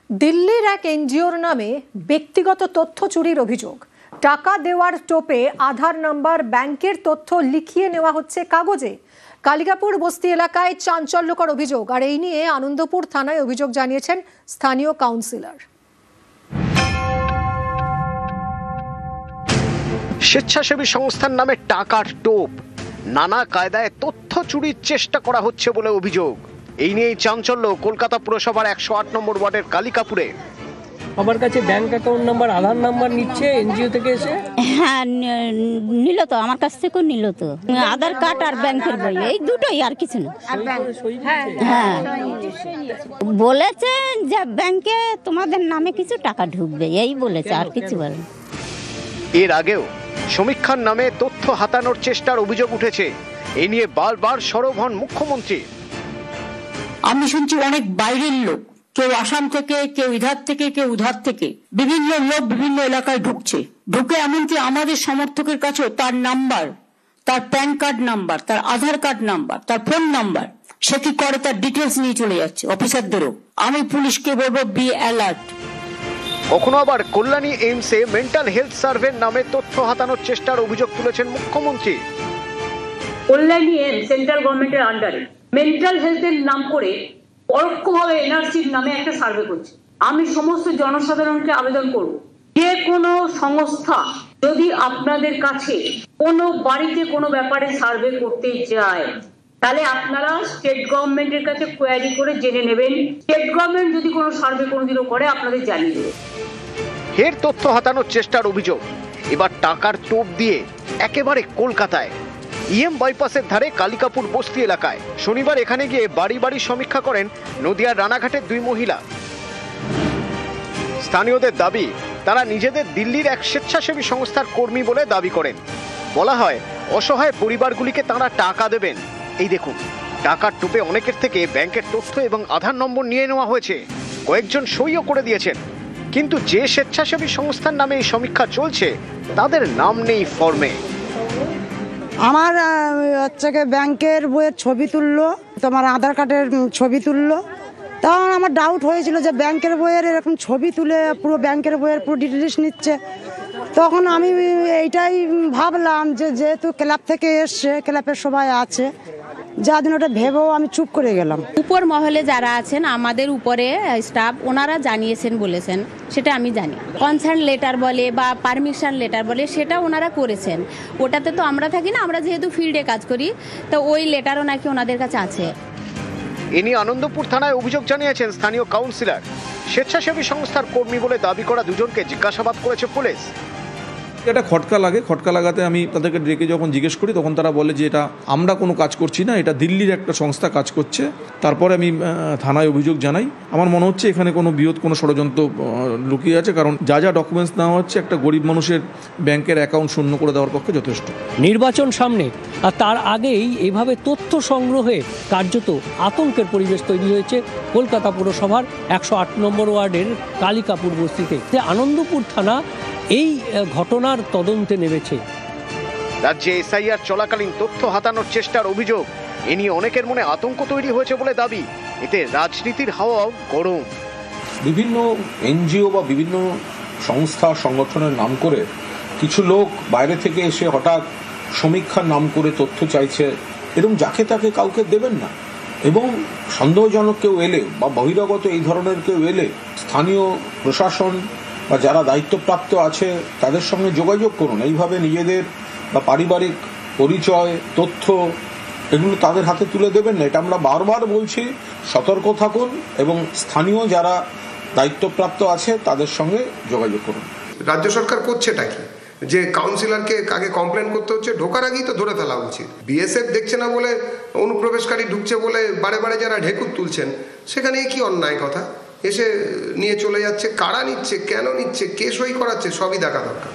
দিল্লির এক এনজিওর নামে ব্যক্তিগত তথ্য চুরির অভিযোগ। টাকা দেওয়ার টোপে আধার নাম্বার, ব্যাংকের তথ্য লিখিয়ে নেওয়া হচ্ছে কাগজে। কালিকাপুর বস্তি এলাকায় চাঞ্চল্যকর অভিযোগ, আর এই নিয়ে আনন্দপুর থানায় অভিযোগ জানিয়েছেন স্থানীয় কাউন্সিলর। স্বেচ্ছাসেবী সংস্থার নামে টাকার টোপ, নানা কায়দায় তথ্য চুরির চেষ্টা করা হচ্ছে বলে অভিযোগ। এই নিয়েই চাঞ্চল্য কলকাতা পুরসভার 108 নম্বর ওয়ার্ডের কালিকাপুরে। আমার কাছে ব্যাংক অ্যাকাউন্ট নাম্বার, আধার নাম্বার নিচ্ছে এনজিও থেকে এসে। হ্যাঁ, নিল তো, আমার কাছ থেকেও নিল তো। আধার কার্ড আর ব্যাংকের বই, এই দুটোই, আর কিছু না। হ্যাঁ, বলেছে যে ব্যাংকে তোমাদের নামে কিছু টাকা ঢুকবে, এই বলেছে, আর কিছু বলেনি। এর আগেও সমীক্ষার নামে তথ্য হাতানোর চেষ্টার অভিযোগ উঠেছে। এ নিয়ে বারবার সরব হন মুখ্যমন্ত্রী। আমি শুনছি অনেক বাইরের লোক, কেউ আসাম থেকে, কেউ ইধার থেকে, কেউ উধার থেকে, বিভিন্ন লোক বিভিন্ন এলাকায় ঢুকে এমনকি আমাদের সমর্থকের কাছেও তার নাম্বার, তার প্যান কার্ড নাম্বার, তার আধার কার্ড নাম্বার, তার ফোন নাম্বার, সে কি করে তার ডিটেলস নিয়ে চলে যাচ্ছে অফিসারদেরও। আমি পুলিশকে বলবো, বি অ্যালার্ট। কখনো আবার কল্যাণী এইমসে মেন্টাল হেলথ সার্ভের নামে তথ্য হাতানোর চেষ্টার অভিযোগ তুলেছেন মুখ্যমন্ত্রী। কল্যাণী এইমস সেন্ট্রাল গভর্নমেন্টের আন্ডারে মেন্টাল হেলথের নাম করে পরোক্ষভাবে এনআরসির নামে একটা সার্ভে করছে। আমি সমস্ত জনসাধারণকে আবেদন করব, যে কোনো সংস্থা যদি আপনাদের কাছে কোনো বাড়িতে কোনো ব্যাপারে সার্ভে করতে যায়, তাহলে আপনারা স্টেট গভর্নমেন্টের কাছে কোয়ারি করে জেনে নেবেন। স্টেট গভর্নমেন্ট যদি কোনো সার্ভে কোনোদিনও করে, আপনাদের জানিয়ে দেবে। ফের তথ্য হাতানোর চেষ্টার অভিযোগ, এবার টাকার টোপ দিয়ে একেবারে কলকাতায় ইএম বাইপাসের ধারে কালিকাপুর বস্তি এলাকায়। শনিবার এখানে গিয়ে বাড়ি বাড়ি সমীক্ষা করেন নদিয়ার রানাঘাটের দুই মহিলা। স্থানীয়দের দাবি, তারা নিজেদের দিল্লির এক স্বেচ্ছাসেবী সংস্থার কর্মী বলে দাবি করেন। বলা হয়, অসহায় পরিবারগুলিকে তারা টাকা দেবেন। এই দেখুন, টাকার টোপে অনেকের থেকে ব্যাংকের তথ্য এবং আধার নম্বর নিয়ে নেওয়া হয়েছে। কয়েকজন সইও করে দিয়েছেন, কিন্তু যে স্বেচ্ছাসেবী সংস্থার নামে এই সমীক্ষা চলছে, তাদের নাম নেই ফর্মে। আমার হচ্ছে ব্যাংকের বইয়ের ছবি তুললো, তোমার আধার কার্ডের ছবি তুললো। তখন আমার ডাউট হয়েছিল যে ব্যাংকের বইয়ের এরকম ছবি তুলে পুরো ব্যাংকের বইয়ের পুরো ডিটেলস নিচ্ছে। তখন আমি এইটাই ভাবলাম যে যেহেতু ক্লাব থেকে এসছে, ক্লাবের সবাই আছে, যার জন্য ওটা ভেবেও আমি চুপ করে গেলাম। উপর মহলে যারা আছেন, আমাদের উপরে স্টাফ, ওনারা জানিয়েছেন বলেছেন, সেটা আমি জানি। কনসার্ন লেটার বলে বা পারমিশন লেটার বলে, সেটা ওনারা করেছেন। ওটাতে তো আমরা থাকি না, আমরা যেহেতু ফিল্ডে কাজ করি, তো ওই লেটারও নাকি ওনাদের কাছে আছে। এ নিয়ে আনন্দপুর থানায় অভিযোগ জানিয়েছেন স্থানীয় কাউন্সিলর। স্বেচ্ছাসেবী সংস্থার কর্মী বলে দাবি করা দুজনকে জিজ্ঞাসাবাদ করেছে পুলিশ। এটা খটকা লাগাতে আমি তাদেরকে ডেকে যখন জিজ্ঞেস করি, তখন তারা বলে যে এটা আমরা কোনো কাজ করছি না, এটা দিল্লির একটা সংস্থা কাজ করছে। তারপরে আমি থানায় অভিযোগ জানাই। আমার মনে হচ্ছে এখানে কোনো বৃহৎ কোনো ষড়যন্ত্র লুকিয়ে আছে, কারণ যা যা ডকুমেন্টস নেওয়া হচ্ছে একটা গরিব মানুষের ব্যাংকের অ্যাকাউন্ট শূন্য করে দেওয়ার পক্ষে যথেষ্ট। নির্বাচন সামনে, আর তার আগেই এভাবে তথ্য সংগ্রহে কার্যত আতঙ্কের পরিবেশ তৈরি হয়েছে কলকাতা পুরসভার 108 নম্বর ওয়ার্ডের কালিকাপুর বস্তিতে। আনন্দপুর থানা এই ঘটনার তদন্তে নেমেছে। রাজ্যে এসআইআর চলাকালীন তথ্য হাতানোর চেষ্টার অভিযোগ, এ নিয়ে অনেকের মনে আতঙ্ক তৈরি হয়েছে বলে দাবি। এতে রাজনীতির হাওয়াও গরম। বিভিন্ন এনজিও বা বিভিন্ন সংস্থা সংগঠনের নাম করে কিছু লোক বাইরে থেকে এসে হঠাৎ সমীক্ষার নাম করে তথ্য চাইছে, এবং যাকে তাকে কাউকে দেবেন না। এবং সন্দেহজনক কেউ এলে বা বহিরাগত এই ধরনের কেউ এলে স্থানীয় প্রশাসন বা যারা দায়িত্বপ্রাপ্ত আছে তাদের সঙ্গে যোগাযোগ করুন। এইভাবে নিজেদের বা পারিবারিক পরিচয়, তথ্য, এগুলো তাদের হাতে তুলে দেবেন না। এটা আমরা বারবার বলছি, সতর্ক থাকুন এবং স্থানীয় যারা দায়িত্বপ্রাপ্ত আছে তাদের সঙ্গে যোগাযোগ করুন। রাজ্য সরকার করছেটা কি, যে কাউন্সিলরকে আগে কমপ্লেন করতে হচ্ছে, ঢোকার আগেই তো ধরে ফেলা উচিত। বিএসএফ দেখছে না বলে, অনুপ্রবেশকারী ঢুকছে বলে বারে বারে যারা ঢেকুর তুলছেন, সেখানে কি অন্যায় কথা? এসে নিয়ে চলে যাচ্ছে, কারা নিচ্ছে, কেন নিচ্ছে, কে সই করাচ্ছে, সবই দেখা দরকার।